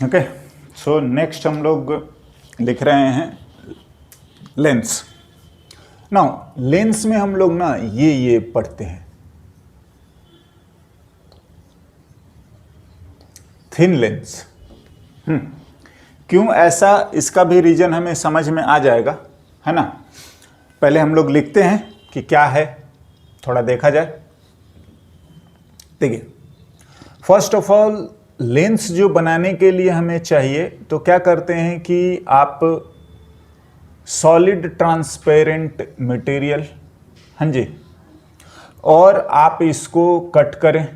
Okay, so next हम लोग लिख रहे हैं लेंस। नाउ लेंस में हम लोग ना ये पढ़ते हैं, थिन लेंस। क्यों ऐसा, इसका भी रीजन हमें समझ में आ जाएगा, है ना। पहले हम लोग लिखते हैं कि क्या है, थोड़ा देखा जाए। देखिए, फर्स्ट ऑफ ऑल लेंस जो बनाने के लिए हमें चाहिए, तो क्या करते हैं कि आप सॉलिड ट्रांसपेरेंट मटेरियल, हाँ जी, और आप इसको कट करें।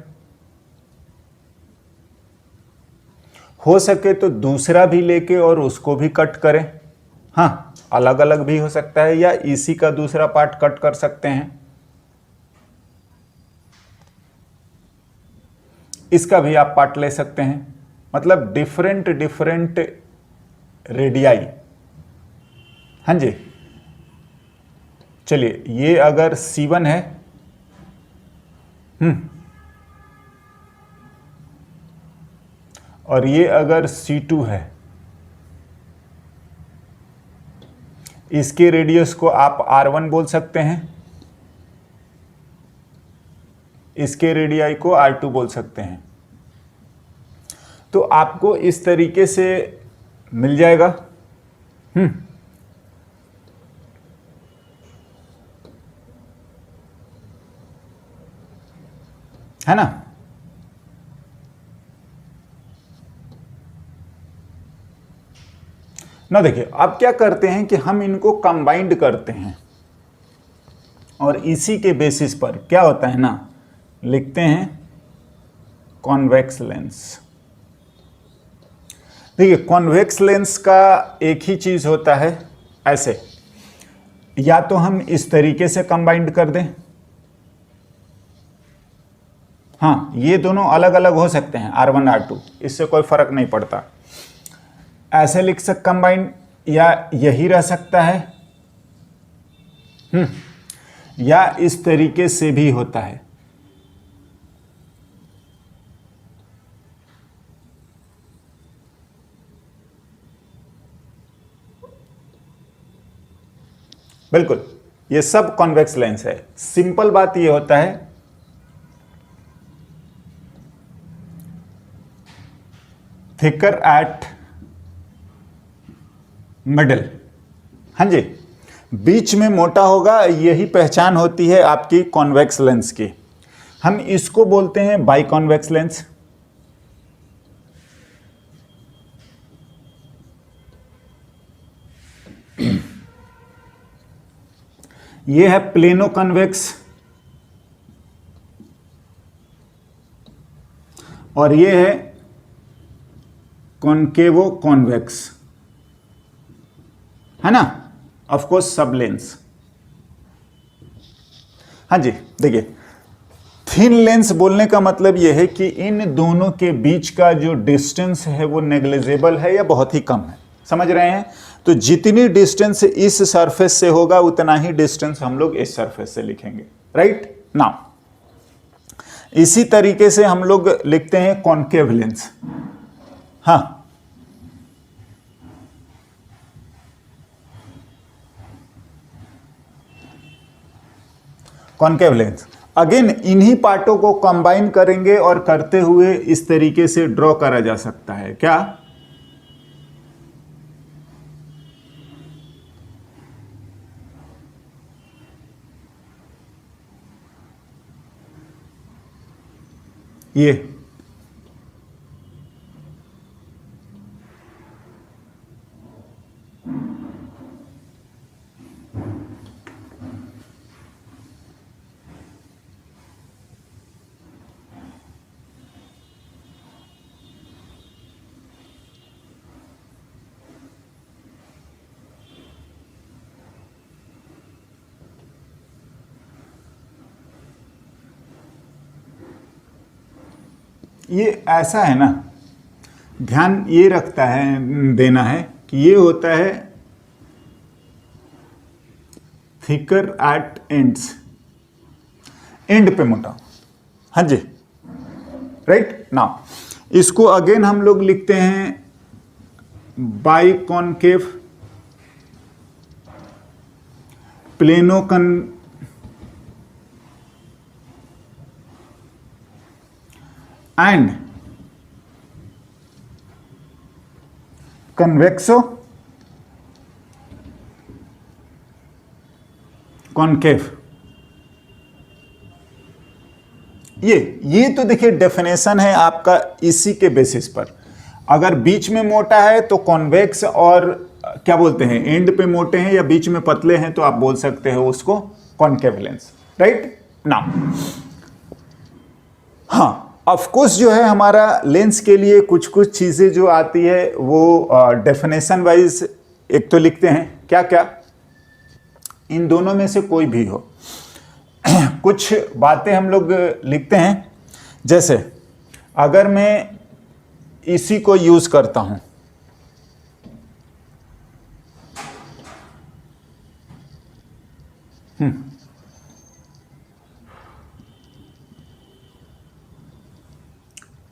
हो सके तो दूसरा भी लेके और उसको भी कट करें। हाँ, अलग अलग भी हो सकता है, या इसी का दूसरा पार्ट कट कर सकते हैं, इसका भी आप पार्ट ले सकते हैं। मतलब डिफरेंट डिफरेंट रेडियाई, हाँ जी। चलिए, ये अगर C1 है, और ये अगर C2 है, इसके रेडियस को आप R1 बोल सकते हैं, इसके रेडियाई को R2 बोल सकते हैं। तो आपको इस तरीके से मिल जाएगा। है ना। ना देखिए, अब क्या करते हैं कि हम इनको कंबाइंड करते हैं, और इसी के बेसिस पर क्या होता है ना, लिखते हैं कॉन्वेक्स लेंस। देखिए, कॉन्वेक्स लेंस का एक ही चीज होता है, ऐसे, या तो हम इस तरीके से कंबाइंड कर दें, हाँ, ये दोनों अलग अलग हो सकते हैं, R1 R2, इससे कोई फर्क नहीं पड़ता। ऐसे लिख सकते कंबाइंड, या यही रह सकता है, या इस तरीके से भी होता है। बिल्कुल, ये सब कॉन्वेक्स लेंस है। सिंपल बात ये होता है, थिकर एट मिडल, हाँ जी, बीच में मोटा होगा, यही पहचान होती है आपकी कॉन्वेक्स लेंस की। हम इसको बोलते हैं बाई कॉन्वेक्स लेंस। ये है प्लेनो कॉन्वेक्स, और ये है कॉनकेवो कॉन्वेक्स, है ना। ऑफ कोर्स सब लेंस, हाँ जी। देखिए, थिन लेंस बोलने का मतलब यह है कि इन दोनों के बीच का जो डिस्टेंस है वो नेग्लिजिबल है या बहुत ही कम है, समझ रहे हैं। तो जितनी डिस्टेंस इस सरफेस से होगा, उतना ही डिस्टेंस हम लोग इस सरफेस से लिखेंगे, राइट नाउ। इसी तरीके से हम लोग लिखते हैं कॉनकेव लेंस। हाँ, कॉनकेव लेंस, अगेन इन्हीं पार्टों को कंबाइन करेंगे और करते हुए इस तरीके से ड्रॉ करा जा सकता है। क्या ये ये ऐसा है ना, ध्यान ये रखता है, देना है कि ये होता है थिकर एट एंड्स, एंड पे मोटा, हाँ जी, राइट नाउ। इसको अगेन हम लोग लिखते हैं बाइकॉनकेव, प्लेनो एंड कन्वेक्सो कॉनकेव। ये तो देखिए डेफिनेशन है आपका इसी के बेसिस पर। अगर बीच में मोटा है तो कॉन्वेक्स, और क्या बोलते हैं एंड पे मोटे हैं या बीच में पतले हैं तो आप बोल सकते हो उसको कॉनकेव लेंस, राइट नाउ। हाँ, ऑफ कोर्स जो है हमारा लेंस के लिए कुछ कुछ चीजें जो आती है वो डेफिनेशन वाइज एक तो लिखते हैं, क्या क्या, इन दोनों में से कोई भी हो। कुछ बातें हम लोग लिखते हैं, जैसे अगर मैं इसी को यूज करता हूं,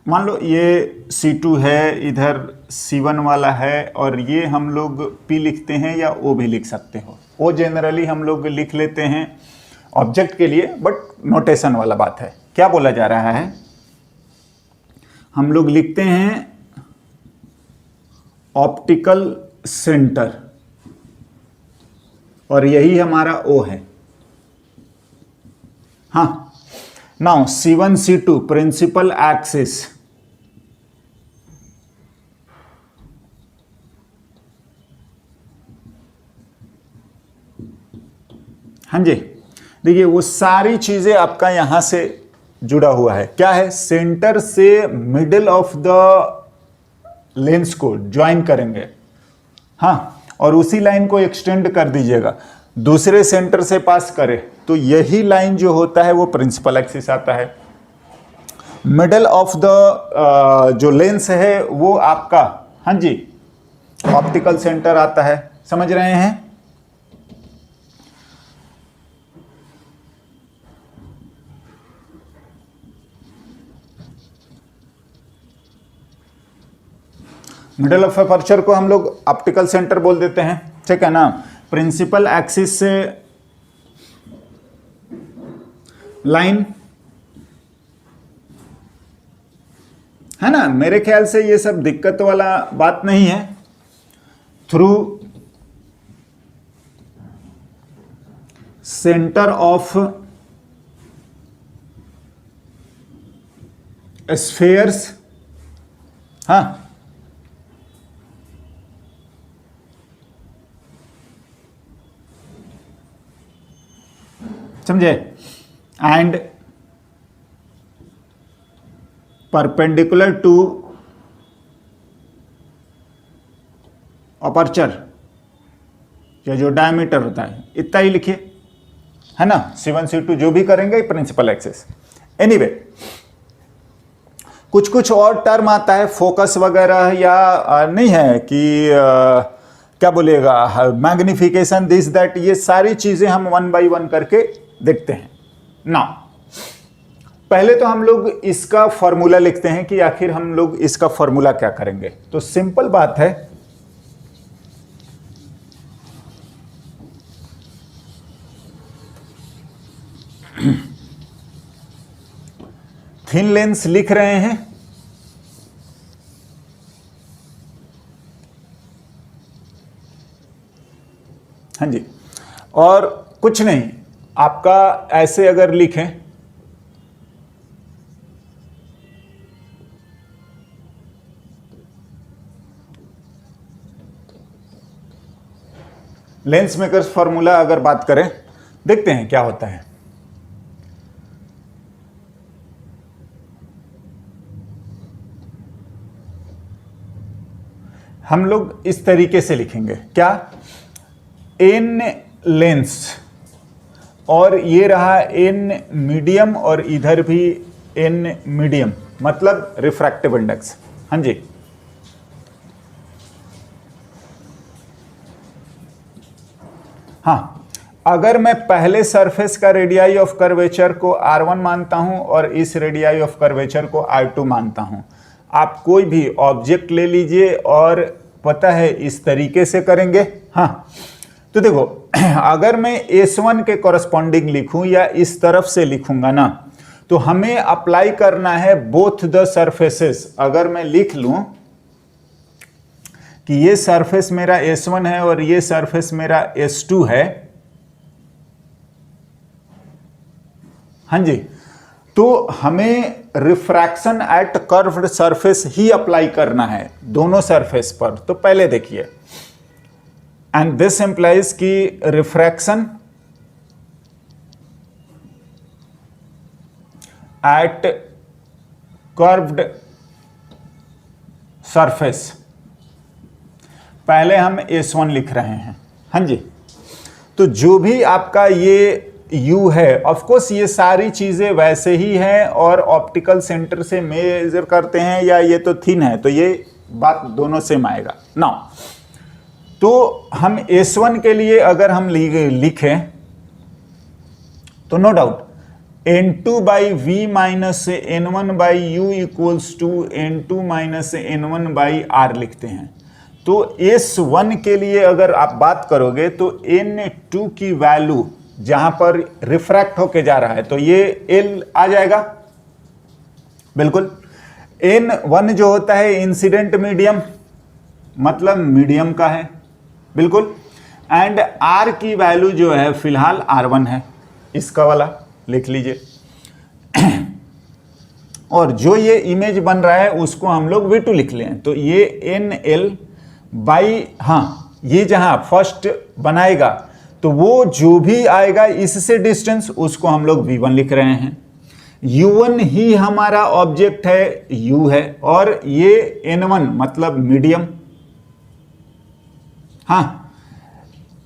मान लो ये C2 है, इधर C1 वाला है, और ये हम लोग P लिखते हैं या O भी लिख सकते हो। O जनरली हम लोग लिख लेते हैं ऑब्जेक्ट के लिए, बट नोटेशन वाला बात है। क्या बोला जा रहा है, हम लोग लिखते हैं ऑप्टिकल सेंटर, और यही हमारा O है। हाँ, now C1 C2 principal axis, हाँ जी, देखिए वो सारी चीजें आपका यहां से जुड़ा हुआ है। क्या है, सेंटर से मिडिल ऑफ द लेंस को ज्वाइन करेंगे, हाँ, और उसी लाइन को एक्सटेंड कर दीजिएगा, दूसरे सेंटर से पास करे, तो यही लाइन जो होता है वो प्रिंसिपल एक्सिस आता है। मिडल ऑफ द जो लेंस है वो आपका, हाँ जी, ऑप्टिकल सेंटर आता है। समझ रहे हैं? मिडल ऑफ अपर्चर को हम लोग ऑप्टिकल सेंटर बोल देते हैं, ठीक है ना। प्रिंसिपल एक्सिस से लाइन है ना, मेरे ख्याल से ये सब दिक्कत वाला बात नहीं है। थ्रू सेंटर ऑफ स्फेयर्स, हाँ, समझे, एंड परपेंडिकुलर टू अपर्चर, या जो डायमीटर होता है, इतना ही लिखिए, है ना। C1 C2 जो भी करेंगे प्रिंसिपल एक्सिस। एनीवे, कुछ कुछ और टर्म आता है, फोकस वगैरह, या नहीं है कि क्या बोलिएगा, मैग्निफिकेशन, दिस दैट, ये सारी चीजें हम 1 बाय 1 करके देखते हैं ना। पहले तो हम लोग इसका फॉर्मूला लिखते हैं कि आखिर हम लोग इसका फॉर्मूला क्या करेंगे। तो सिंपल बात है, थिन लेंस लिख रहे हैं, हाँ जी, और कुछ नहीं, आपका ऐसे अगर लिखें, लेंस मेकर्स फॉर्मूला अगर बात करें, देखते हैं क्या होता है। हम लोग इस तरीके से लिखेंगे, क्या, एन लेंस, और ये रहा एन मीडियम, और इधर भी एन मीडियम, मतलब रिफ्रैक्टिव इंडेक्स, हाँ जी। हाँ, अगर मैं पहले सरफेस का रेडियाई ऑफ कर्वेचर को R1 मानता हूं और इस रेडियाई ऑफ कर्वेचर को R2 मानता हूं, आप कोई भी ऑब्जेक्ट ले लीजिए और पता है इस तरीके से करेंगे। हाँ, तो देखो अगर मैं S1 के कॉरस्पॉन्डिंग लिखूं या इस तरफ से लिखूंगा ना, तो हमें अप्लाई करना है बोथ द सरफेसेस। अगर मैं लिख लूं कि ये सरफेस मेरा S1 है और ये सरफेस मेरा S2 है, हाँ जी, तो हमें refraction at curved surface he apply करना है दोनों सरफेस पर। तो पहले देखिए, एंड दिस इंप्लाइज कि रिफ्रैक्शन एट कर्व्ड सरफेस, पहले हम S1 लिख रहे हैं। हाँ जी, तो जो भी आपका ये U है, ऑफ कोर्स ये सारी चीजें वैसे ही हैं और ऑप्टिकल सेंटर से मेजर करते हैं, या ये तो थिन है, तो ये बात दोनों सेम आएगा ना। तो हम S1 के लिए अगर हम लिखें तो no doubt N2 by V minus N1 by U equals to N2 minus N1 by R लिखते हैं। तो S1 के लिए अगर आप बात करोगे तो N2 की वैल्यू जहां पर रिफ्रैक्ट होके जा रहा है तो ये L आ जाएगा, बिल्कुल। N1 जो होता है इंसिडेंट मीडियम, मतलब मीडियम का है, बिल्कुल। एंड R की वैल्यू जो है फिलहाल R1 है, इसका वाला लिख लीजिए। और जो ये इमेज बन रहा है उसको हम लोग V2 लिख लें, तो ये NL बाई, हाँ, ये जहां फर्स्ट बनाएगा तो वो जो भी आएगा इससे डिस्टेंस, उसको हम लोग V1 लिख रहे हैं। U1 ही हमारा ऑब्जेक्ट है, U है, और ये N1 मतलब मीडियम, हाँ,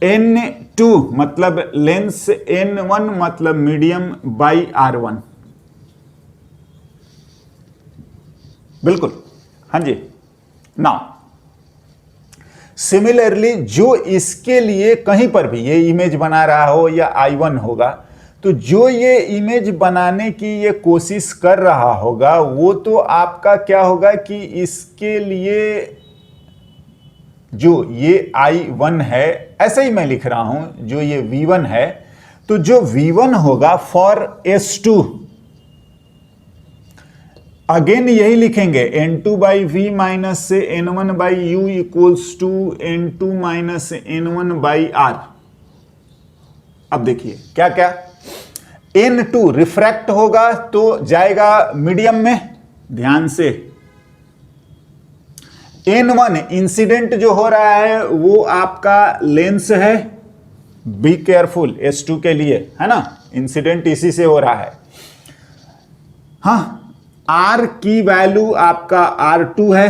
N2 मतलब लेंस, N1 मतलब मीडियम बाई R1, बिल्कुल, हाँ जी। नाउ सिमिलरली जो इसके लिए कहीं पर भी ये इमेज बना रहा हो या I1 होगा, तो जो ये इमेज बनाने की ये कोशिश कर रहा होगा वो तो आपका क्या होगा कि इसके लिए जो ये I1 है, ऐसा ही मैं लिख रहा हूं, जो ये V1 है, तो जो V1 होगा फॉर S2, अगेन यही लिखेंगे N2 बाई V माइनस से N1 by U equals to N2 minus N1 by R। अब देखिए क्या क्या, N2 रिफ्रैक्ट होगा तो जाएगा मीडियम में, ध्यान से। N1 इंसिडेंट जो हो रहा है वो आपका लेंस है, बी केयरफुल S2 के लिए, है ना, इंसिडेंट इसी से हो रहा है। हाँ, R की वैल्यू आपका R2 है,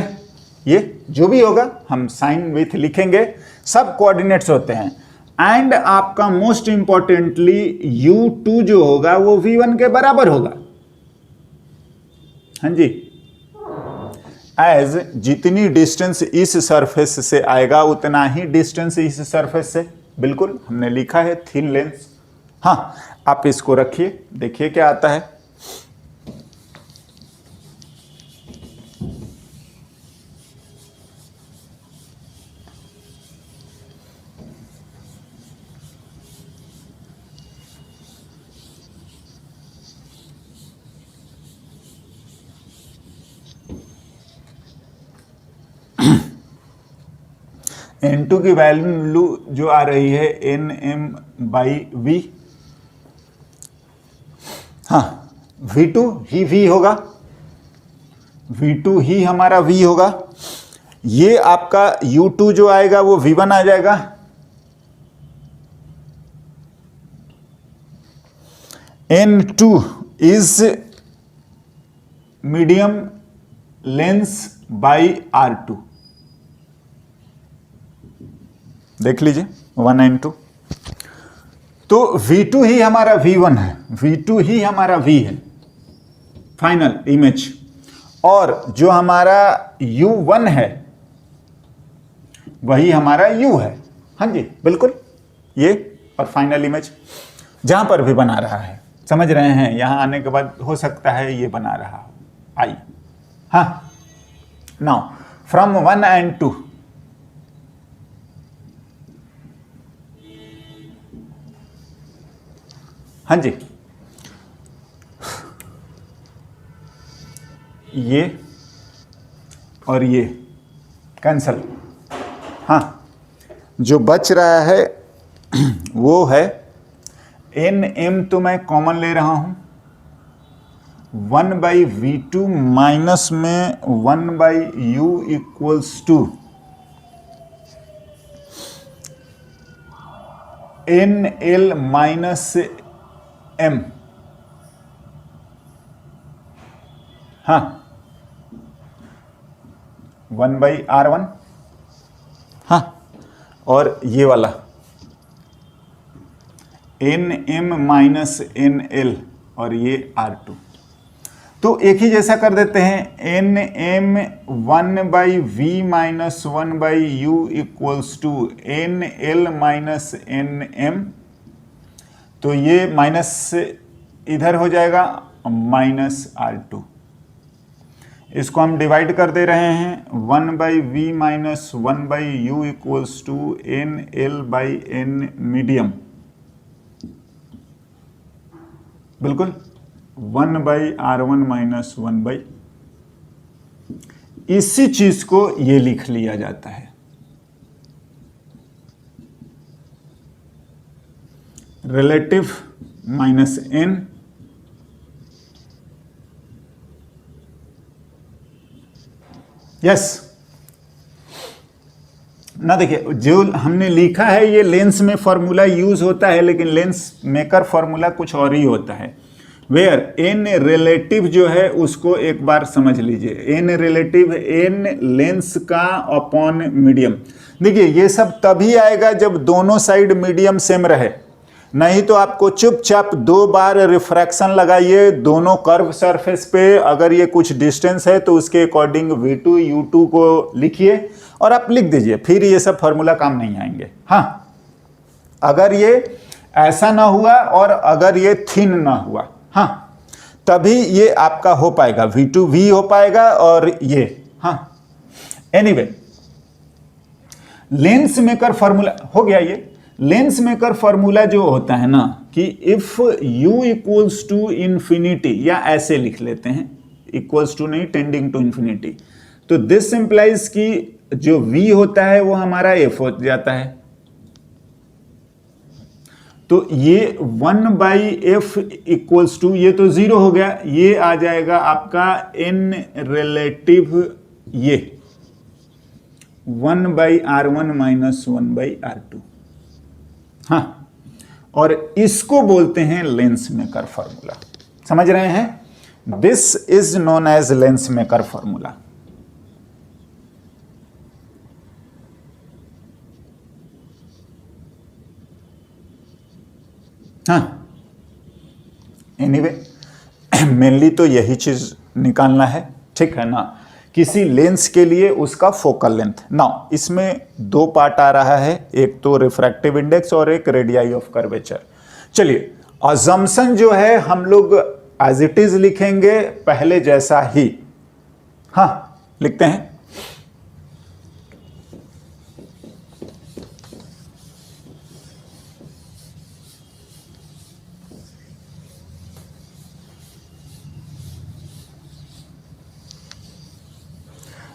ये जो भी होगा हम साइन विथ लिखेंगे, सब कोऑर्डिनेट्स होते हैं। एंड आपका मोस्ट इंपॉर्टेंटली U2 जो होगा वो V1 के बराबर होगा, हाँ जी। एज जितनी डिस्टेंस इस सरफेस से आएगा उतना ही डिस्टेंस इस सरफेस से, बिल्कुल हमने लिखा है थिन लेंस। हाँ, आप इसको रखिए, देखिए क्या आता है। N2 की वैल्यू जो आ रही है NM बाई V, हाँ, V2 ही V होगा, V2 ही हमारा V होगा। ये आपका U2 जो आएगा वो V1 आ जाएगा। N2 is medium lens by R2, देख लीजिए 192। तो V2 ही हमारा V1 है, V2 ही हमारा V है, फाइनल इमेज। और जो हमारा U1 है वही हमारा U है, हाँ जी, बिल्कुल, ये और फाइनल इमेज जहां पर भी बना रहा है, समझ रहे हैं। यहां आने के बाद हो सकता है ये बना रहा हो, आई, हाँ। नाउ फ्रॉम 1 and 2 हाँ जी, ये और ये कैंसल। हाँ, जो बच रहा है वो है एन एम, तो मैं कॉमन ले रहा हूं 1/v2 माइनस में 1/u equals to N L minus M. हाँ, 1/r1। हाँ, और ये वाला N M minus N L और ये R2। तो एक ही जैसा कर देते हैं, N M 1/v minus 1/u equals to N L minus N M. तो ये माइनस इधर हो जाएगा माइनस R2। इसको हम डिवाइड कर दे रहे हैं 1/v minus 1/u equals to N L by N medium. बिल्कुल 1/r1 माइनस 1/, इसी चीज को ये लिख लिया जाता है रिलेटिव माइनस n यस ना। देखिए, जो हमने लिखा है ये लेंस में फॉर्मूला यूज होता है, लेकिन लेंस मेकर फॉर्मूला कुछ और ही होता है। वेयर एन रिलेटिव जो है उसको एक बार समझ लीजिए, एन रिलेटिव एन लेंस का अपॉन मीडियम। देखिए, ये सब तभी आएगा जब दोनों साइड मीडियम सेम रहे, नहीं तो आपको चुपचाप 2 बार रिफ्रैक्शन लगाइए दोनों कर्व सरफेस पे। अगर ये कुछ डिस्टेंस है तो उसके अकॉर्डिंग v2 u2 को लिखिए और आप लिख दीजिए, फिर ये सब फॉर्मूला काम नहीं आएंगे। हाँ, अगर ये ऐसा ना हुआ और अगर ये थिन ना हुआ, हाँ, तभी ये आपका हो पाएगा, v2 v हो पाएगा और ये। हाँ, एनीवे, लेंस मेकर फॉर्मूला हो गया। ये लेंस मेकर फॉर्मूला जो होता है ना कि if u equals to infinity, या ऐसे लिख लेते हैं, इक्वल्स टू नहीं, टेंडिंग टू इंफिनिटी, तो दिस इंप्लाइज कि जो v होता है वो हमारा f हो जाता है। तो ये 1/f इक्वल्स टू, ये तो 0 हो गया, ये आ जाएगा आपका n रिलेटिव ये 1/r1 माइनस 1/r2। हाँ, और इसको बोलते हैं लेंस मेकर फॉर्मूला। समझ रहे हैं? This is known as lens maker formula. हाँ, एनीवे, मेनली तो यही चीज निकालना है, ठीक है ना, किसी लेंस के लिए उसका फोकल लेंथ। नाउ इसमें 2 पार्ट आ रहा है, एक तो रिफ्रैक्टिव इंडेक्स और एक रेडियाई ऑफ कर्वेचर। चलिए, अजम्पशन जो है हम लोग एज इट इज लिखेंगे पहले जैसा ही। हाँ, लिखते हैं।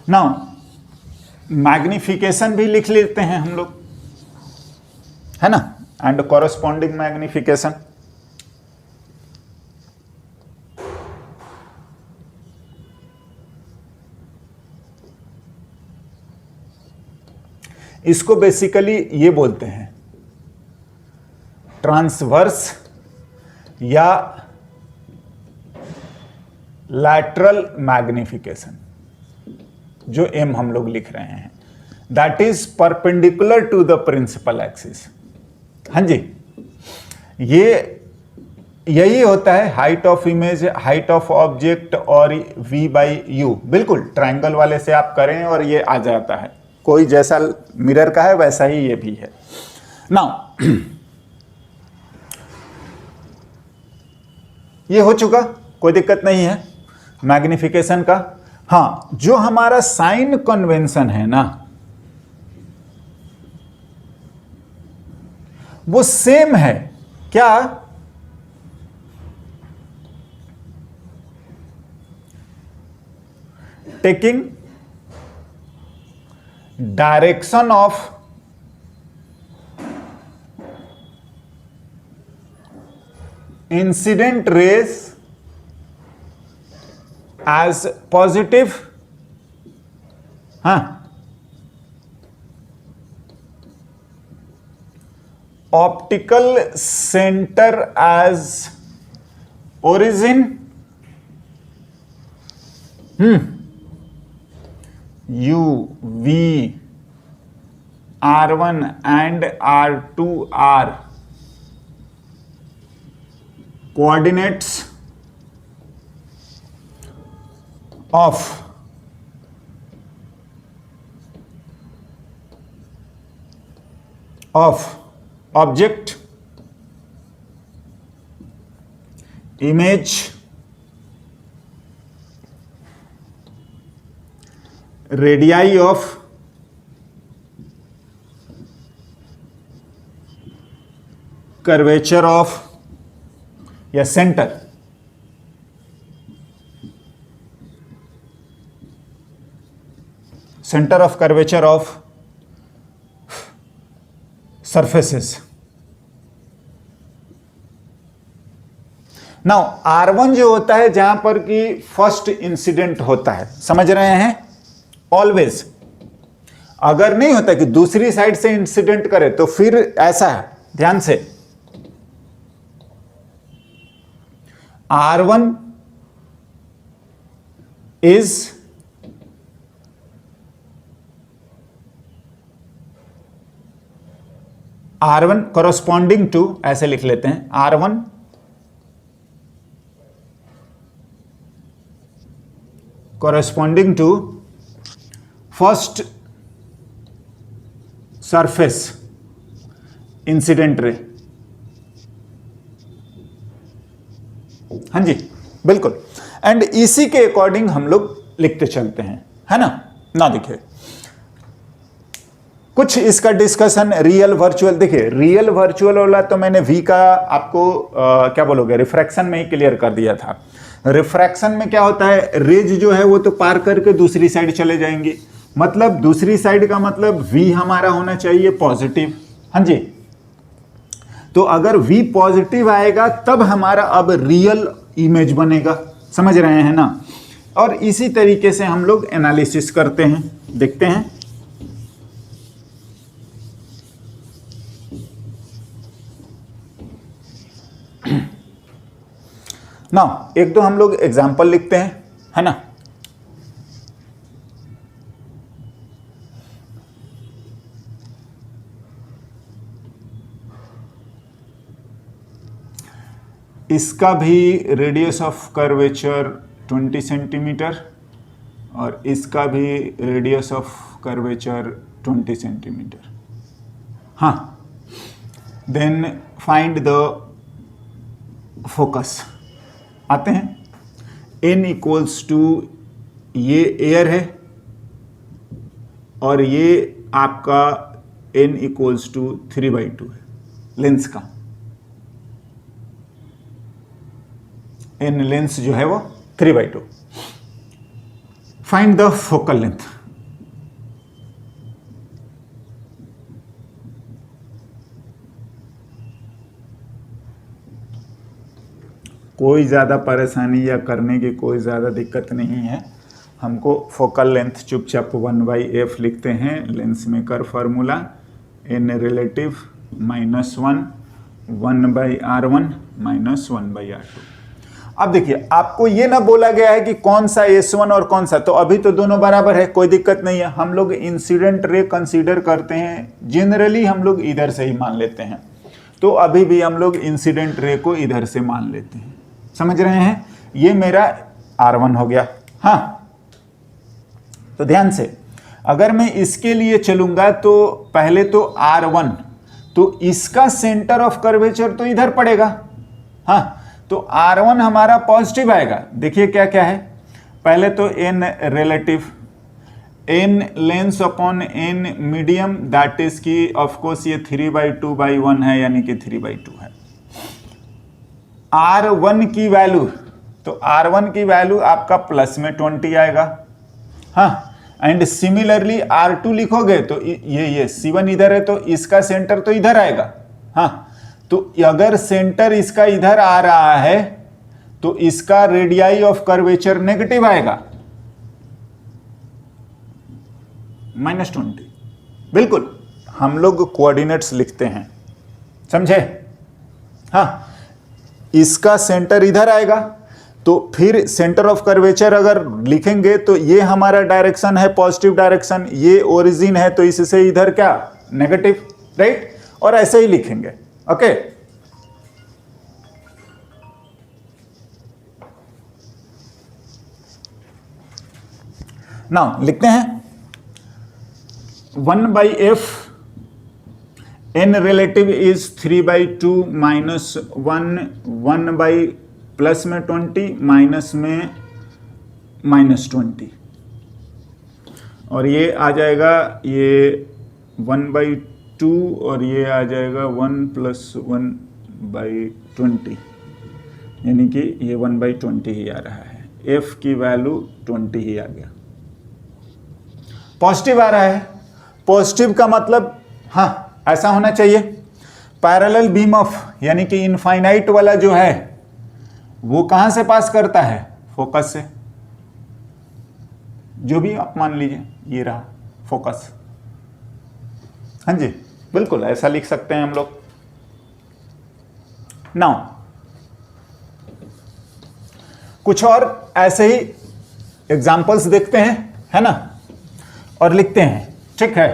नाउ मैग्निफिकेशन भी लिख लेते हैं हम लोग, है ना, एंड कॉरस्पॉन्डिंग मैग्निफिकेशन। इसको बेसिकली ये बोलते हैं ट्रांसवर्स या लैटरल मैग्निफिकेशन, जो एम हम लोग लिख रहे हैं, that is perpendicular to the principal axis. हाँ जी, ये यही होता है height of image, height of object और v/u। बिल्कुल ट्रायंगल वाले से आप करें और ये आ जाता है, कोई जैसा मिरर का है वैसा ही ये भी है। नाउ ये हो चुका, कोई दिक्कत नहीं है मैग्निफिकेशन का। हाँ, जो हमारा साइन कन्वेंशन है ना, वो सेम है क्या? Taking direction of incident rays as positive, हाँ, optical centre as origin, U V R1 and R2 are coordinates of object, image, radii of curvature of या centre, centre of curvature of surfaces. Now R1 जो होता है जहां पर कि first incident होता है, समझ रहे हैं, ऑलवेज अगर नहीं होता कि दूसरी साइड से इंसिडेंट करे तो फिर ऐसा है, ध्यान से, R1 is R1 corresponding to, ऐसे लिख लेते हैं, R1 corresponding to first surface incident ray। हाँ जी बिल्कुल, एंड इसी के अकॉर्डिंग हम लोग लिखते चलते हैं, है ना देखिए कुछ इसका डिस्कशन रियल वर्चुअल। देखिए रियल वर्चुअल वाला तो मैंने वी का आपको क्या बोलोगे, रिफ्रैक्शन में ही क्लियर कर दिया था। रिफ्रैक्शन में क्या होता है, रेज जो है वो तो पार करके दूसरी साइड चले जाएंगे, मतलब दूसरी साइड का मतलब वी हमारा होना चाहिए पॉजिटिव। हाँ जी, तो अगर V पॉजिटिव आएगा तब हमारा अब रियल इमेज बनेगा, समझ रहे हैं ना। और इसी तरीके से हम लोग एनालिसिस करते हैं, देखते हैं। ना एक दो हम लोग एग्जाम्पल लिखते हैं, है ना। इसका भी रेडियस ऑफ कर्वेचर 20 सेंटीमीटर और इसका भी रेडियस ऑफ कर्वेचर 20 सेंटीमीटर। हाँ, देन फाइंड द फोकस। आते हैं n इक्वल्स टू, ये एयर है और ये आपका n इक्वल्स टू 3/2 है लेंस का। n लेंस जो है वो 3/2। Find the focal length. कोई ज़्यादा परेशानी या करने की कोई ज़्यादा दिक्कत नहीं है, हमको फोकल लेंथ चुपचाप 1/f लिखते हैं। Lens maker formula n relative -1 1/r1 -1/r2। अब देखिए आपको ये ना बोला गया है कि कौन सा S1 और कौन सा, तो अभी तो दोनों बराबर है, कोई दिक्कत नहीं है। हम लोग इंसिडेंट रे कंसीडर करते हैं, जनरली हम लोग इधर से ही मान लेते हैं, तो अभी भी हम लोग इंसिडेंट रे को इधर से मान लेते हैं, समझ रहे हैं। ये मेरा R1 हो गया। हाँ, तो ध्यान से अगर मैं इसके लिए चलूंगा तो पहले तो R1, तो इसका सेंटर ऑफ कर्वेचर तो इधर पड़ेगा। हाँ, तो R1 हमारा पॉजिटिव आएगा। देखिए क्या क्या है, पहले तो n relative, n lens upon n medium, that is की ऑफ कोर्स ये 3/2/1 है, यानी कि 3/2 है। R1 की वैल्यू, तो R1 की वैल्यू आपका प्लस में 20 आएगा, हाँ, एंड सिमिलरली R2 लिखोगे तो ये C1 इधर है तो इसका सेंटर तो इधर आएगा। हाँ, तो अगर सेंटर इसका इधर आ रहा है तो इसका रेडियाई ऑफ कर्वेचर नेगेटिव आएगा, -20। बिल्कुल, हम लोग कोऑर्डिनेट्स लिखते हैं, समझे? हाँ, इसका सेंटर इधर आएगा तो फिर सेंटर ऑफ कर्वेचर अगर लिखेंगे तो ये हमारा डायरेक्शन है पॉजिटिव डायरेक्शन, ये ओरिजिन है तो इससे इधर क्या नेगेटिव, राइट? और ऐसे ही लिखेंगे। ओके, नाउ लिखते हैं 1/f n relative is 3/2 minus 1 plus में 20 माइनस में -20, और ये आ जाएगा ये 1/2 और ये आ जाएगा 1 + 1/20, यानी कि ये 1/20 ही आ रहा है। f की वैल्यू 20 ही आ गया। पॉजिटिव आ रहा है, पॉजिटिव का मतलब हाँ ऐसा होना चाहिए, पैरेलल बीम ऑफ यानी कि इनफाइनाइट वाला जो है वो कहां से पास करता है? फोकस से। जो भी आप मान लीजिए, ये रहा फोकस। हाँ जी, बिल्कुल ऐसा लिख सकते हैं हम लोग। नाउ कुछ और ऐसे ही एग्जाम्पल्स देखते हैं, है ना, और लिखते हैं, ठीक है।